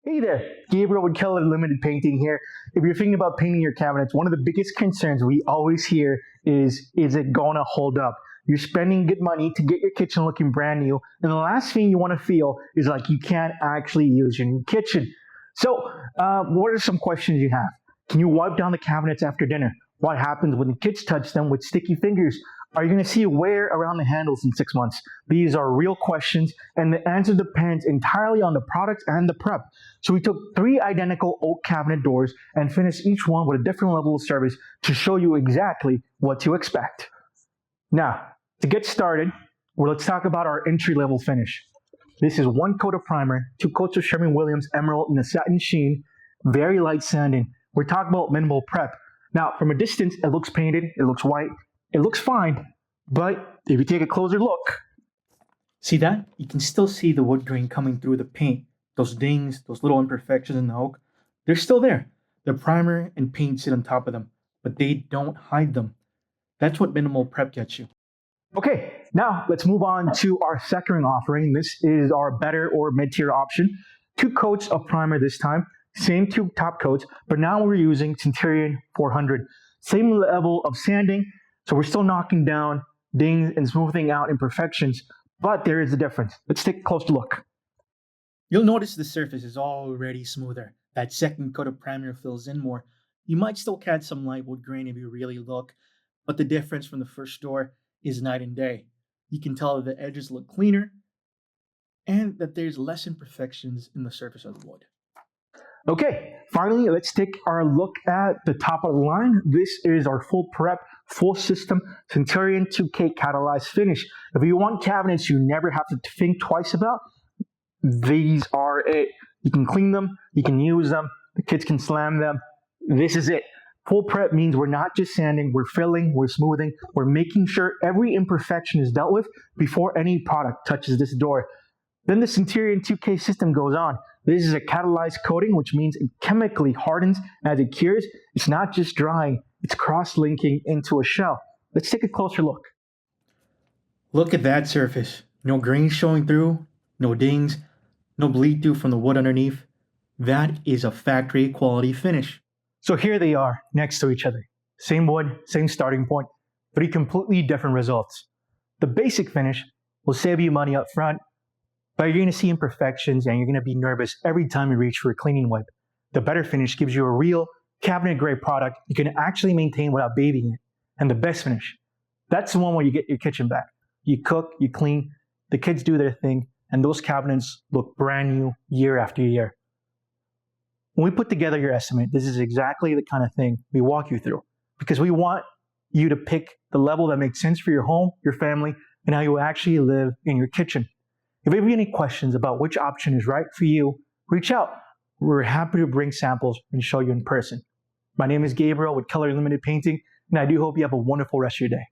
Hey there, Gabriel with Keller Limited Painting here. If you're thinking about painting your cabinets, one of the biggest concerns we always hear is it gonna hold up? You're spending good money to get your kitchen looking brand new, and the last thing you wanna feel is like you can't actually use your new kitchen. So, what are some questions you have? Can you wipe down the cabinets after dinner? What happens when the kids touch them with sticky fingers? Are you going to see wear around the handles in 6 months? These are real questions, and the answer depends entirely on the product and the prep. So we took 3 identical oak cabinet doors and finished each one with a different level of service to show you exactly what to expect. Now, to get started, let's talk about our entry-level finish. This is 1 coat of primer, 2 coats of Sherwin-Williams Emerald in a satin sheen, very light sanding. We're talking about minimal prep. Now, from a distance, it looks painted, it looks white, it looks fine, but if you take a closer look, see that? You can still see the wood grain coming through the paint. Those dings, those little imperfections in the oak, they're still there. The primer and paint sit on top of them, but they don't hide them. That's what minimal prep gets you. Okay, now let's move on to our second offering. This is our better or mid-tier option. 2 coats of primer this time, same 2 top coats, but now we're using Centurion 400. Same level of sanding, so we're still knocking down dings and smoothing out imperfections, but there is a difference. Let's take a closer look. You'll notice the surface is already smoother. That second coat of primer fills in more. You might still catch some light wood grain if you really look, but the difference from the first door is night and day. You can tell that the edges look cleaner and that there's less imperfections in the surface of the wood. Okay, finally, let's take our look at the top of the line. This is our full prep, full system Centurion 2K Catalyzed finish. If you want cabinets you never have to think twice about, these are it. You can clean them, you can use them, the kids can slam them. This is it. Full prep means we're not just sanding, we're filling, we're smoothing, we're making sure every imperfection is dealt with before any product touches this door. Then the Centurion 2K system goes on. This is a catalyzed coating, which means it chemically hardens as it cures. It's not just drying, it's cross-linking into a shell. Let's take a closer look. Look at that surface. No grain showing through, no dings, no bleed through from the wood underneath. That is a factory quality finish. So here they are, next to each other. Same wood, same starting point, 3 completely different results. The basic finish will save you money up front, but you're going to see imperfections and you're going to be nervous every time you reach for a cleaning wipe. The better finish gives you a real cabinet-grade product you can actually maintain without babying it. And the best finish, that's the one where you get your kitchen back. You cook, you clean, the kids do their thing, and those cabinets look brand new year after year. When we put together your estimate, this is exactly the kind of thing we walk you through, because we want you to pick the level that makes sense for your home, your family, and how you actually live in your kitchen. If you have any questions about which option is right for you, reach out. We're happy to bring samples and show you in person. My name is Gabriel with Keller Limited Painting, and I do hope you have a wonderful rest of your day.